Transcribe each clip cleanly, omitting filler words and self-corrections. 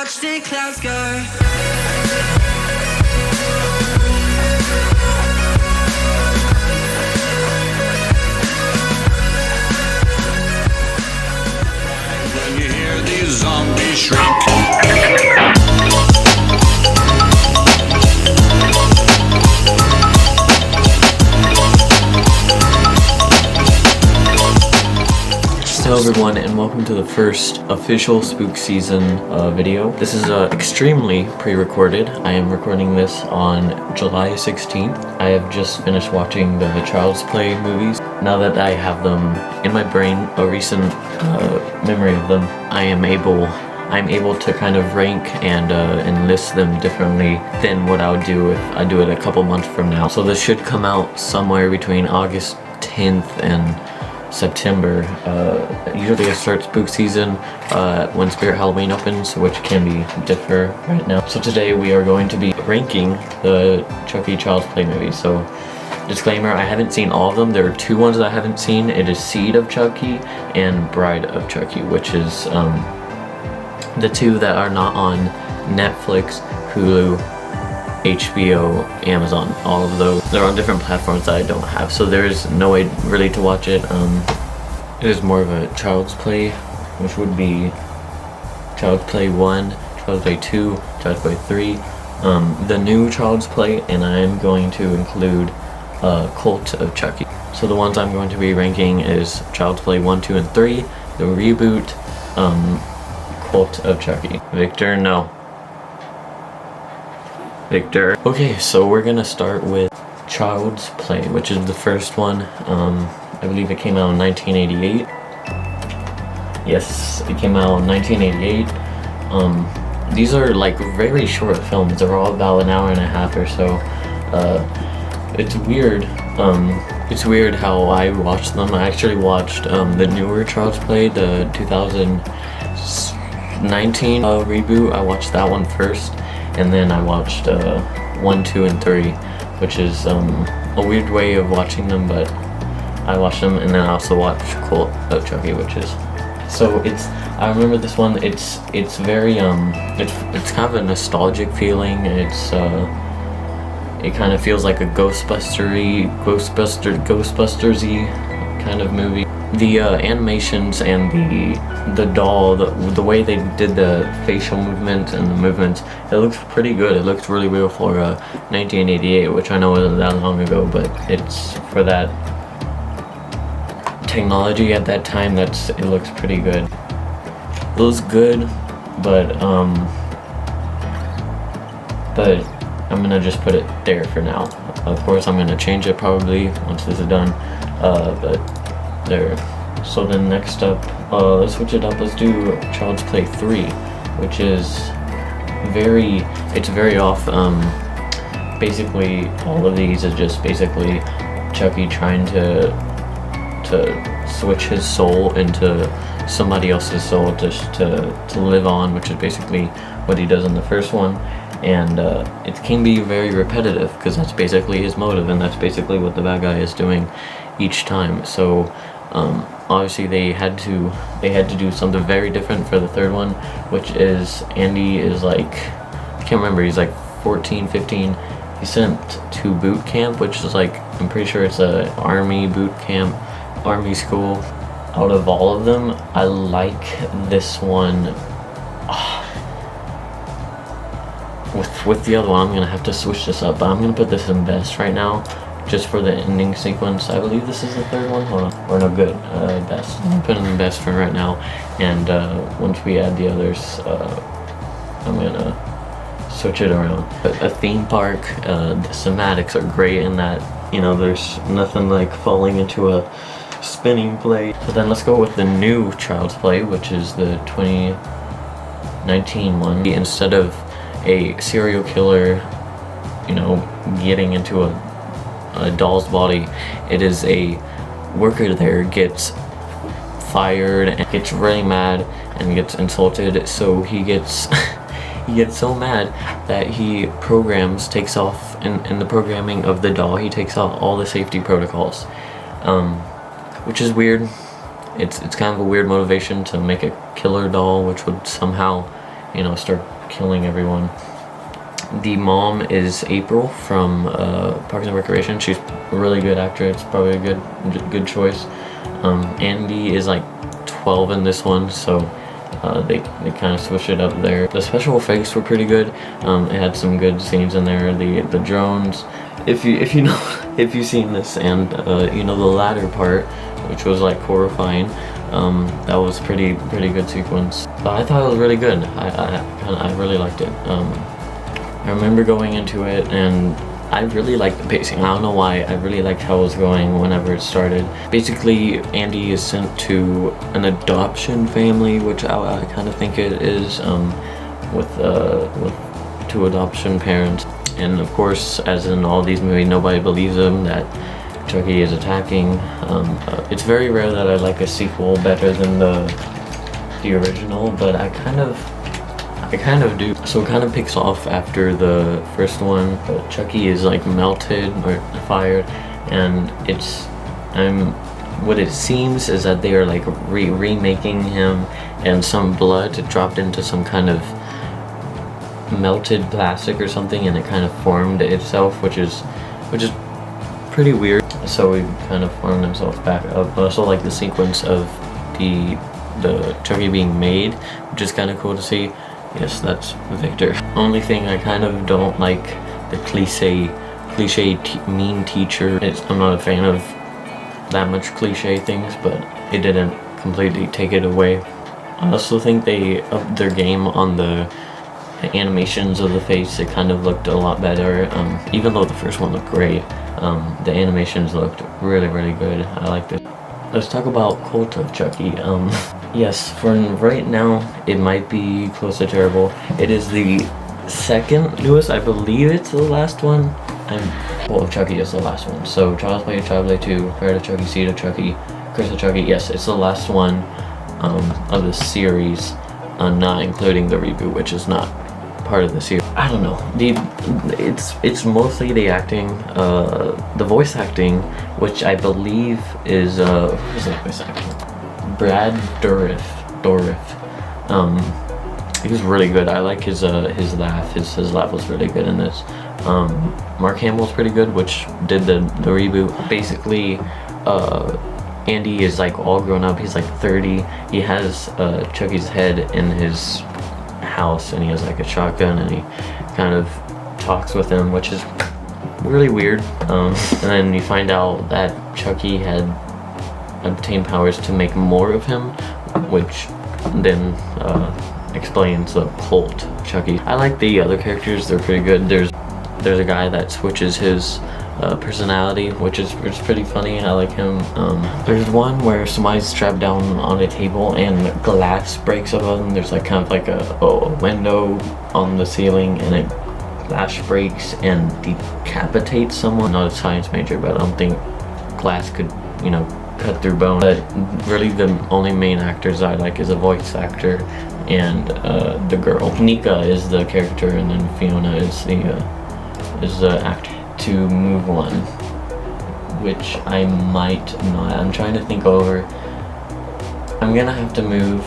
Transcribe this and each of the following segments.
watch the clouds go. When you hear these zombies shriek. Hello everyone, and welcome to the first official Spook season video. This is extremely pre-recorded. I am recording this on July 16th. I have just finished watching the Child's Play movies. Now that I have them in my brain, a recent memory of them, I'm able to kind of rank and list them differently than what I would do if I do it a couple months from now. So this should come out somewhere between August 10th and September. Usually I start Spook season when Spirit Halloween opens, which can be differ right now. So today we are going to be ranking the Chucky Child's Play movies. So disclaimer, I haven't seen all of them. There are two ones that I haven't seen. It is Seed of Chucky and Bride of Chucky, which is the two that are not on Netflix, Hulu, HBO, Amazon, all of those. They're on different platforms that I don't have, so there's no way really to watch it. It is more of a Child's Play, which would be Child's Play 1, Child's Play 2, Child's Play 3, the new Child's Play, and I'm going to include Cult of Chucky. So the ones I'm going to be ranking is Child's Play 1, 2, and 3, the reboot, Cult of Chucky. Victor, no. Victor. Okay, so we're gonna start with Child's Play, which is the first one. I believe it came out in 1988. Yes, it came out in 1988. These are like very short films. They're all about an hour and a half or so. It's weird. It's weird how I watched them. I actually watched the newer Child's Play, the 2019 reboot. I watched that one first. And then I watched 1, 2, and 3, which is a weird way of watching them, but I watched them. And then I also watched Cult of Chucky, which is, so I remember this one. It's very it's kind of a nostalgic feeling. It kind of feels like a Ghostbustersy kind of movie. The animations and the doll, the way they did the facial movement and the movements, it looks pretty good. It looks really real for 1988, which I know wasn't that long ago, but it's for that technology at that time. It looks pretty good. It looks good, but I'm gonna just put it there for now. Of course, I'm gonna change it probably once this is done, but there. So then next up, let's switch it up. Let's do Child's Play 3, which is very off. Basically, all of these is just basically Chucky trying to switch his soul into somebody else's soul just to live on, which is basically what he does in the first one. And it can be very repetitive because that's basically his motive, and that's basically what the bad guy is doing each time. So obviously they had to do something very different for the third one, which is Andy is like, I can't remember, he's like 14, 15. He's sent to boot camp, which is like, I'm pretty sure it's a army boot camp, army school. Out of all of them, I like this one. With the other one, I'm gonna have to switch this up, but I'm gonna put this in best right now, just for the ending sequence. I believe this is the third one. Hold on. Or no, good. Best. I'm putting in best for right now, and once we add the others, I'm gonna switch it around. A theme park. The cinematics are great in that, you know, there's nothing like falling into a spinning plate. So then let's go with the new Child's Play, which is the 2019 one. Instead of a serial killer, you know, getting into a doll's body, it is a worker there gets fired and gets really mad and gets insulted, so he gets he gets so mad that he takes off in the programming of the doll, he takes off all the safety protocols, which is weird. It's kind of a weird motivation to make a killer doll, which would somehow, you know, start killing everyone. The mom is April from Parks and Recreation. She's a really good actor. It's probably a good choice. Andy is like 12 in this one, so they kind of switched it up there. The special effects were pretty good. It had some good scenes in there. The drones. If you know if you've seen this, and you know the latter part, which was like horrifying. That was pretty good sequence. But I thought it was really good. I really liked it. I remember going into it and I really liked the pacing. I don't know why. I really liked how it was going whenever it started. Basically, Andy is sent to an adoption family, which I kind of think it is, with two adoption parents. And of course, as in all these movies, nobody believes him that Chucky is attacking. It's very rare that I like a sequel better than the original, but I kind of do. So it kind of picks off after the first one. Chucky is like melted or fired, and what it seems is that they are like remaking him, and some blood dropped into some kind of melted plastic or something, and it kind of formed itself, which is pretty weird. So we kind of formed themselves back up. Also like the sequence of the Chucky being made, which is kind of cool to see. Yes, that's Victor. Only thing I kind of don't like, the cliche mean teacher. I'm not a fan of that much cliche things, but it didn't completely take it away. I also think they upped their game on the animations of the face. It kind of looked a lot better, even though the first one looked great. The animations looked really good. I liked it. Let's talk about Cult of Chucky. Yes, for right now, it might be close to terrible. It is the second newest. I believe it's the last one. Cult of Chucky is the last one. So Child's Play 2, Prayer to Chucky, Seed of Chucky, Curse of Chucky. Yes, it's the last one of the series, not including the reboot, which is not part of the series. I don't know. It's mostly the acting, the voice acting, which I believe is who's the voice acting? Brad Dourif. He was really good. I like his laugh. His laugh was really good in this. Mark Hamill's pretty good, which did the reboot. Basically, Andy is like all grown up. He's like 30. He has Chucky's head in his house, and he has like a shotgun, and he kind of talks with him, which is really weird. And then you find out that Chucky had obtained powers to make more of him, which then explains the cult of Chucky. I like the other characters. They're pretty good. There's a guy that switches his personality, which is pretty funny. I like him. There's one where somebody's strapped down on a table and glass breaks above them. There's like kind of like a window on the ceiling, and glass breaks and decapitates someone. I'm not a science major, but I don't think glass could, cut through bone. But really the only main actors I like is a voice actor and the girl. Nika is the character, and then Fiona is the actor. To move on, which I might not. I'm trying to think over. I'm gonna have to move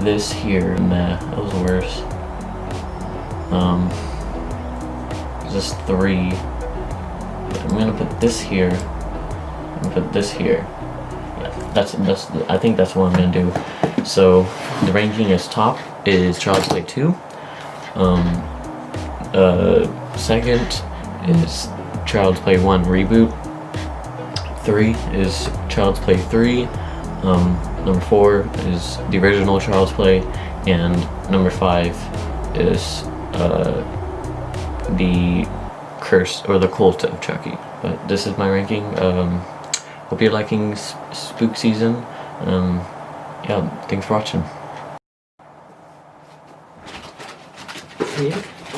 this here. Nah, that was worse. Just 3. I'm gonna put this here. I'm gonna put this here. Yeah, that's. I think that's what I'm gonna do. So the ranking is top is Child's Play 2. Second is Child's Play 1 reboot. 3 is Child's Play 3. Number 4 is the original Child's Play, and number 5 is the Curse or the Cult of Chucky. But this is my ranking. Hope you're liking Spook season. Yeah, thanks for watching.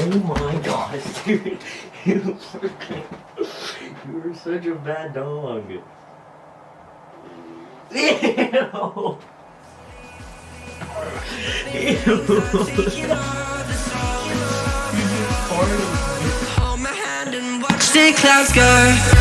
Oh my gosh, dude, you were such a bad dog. Ew. Hold my hand and watch the clouds go.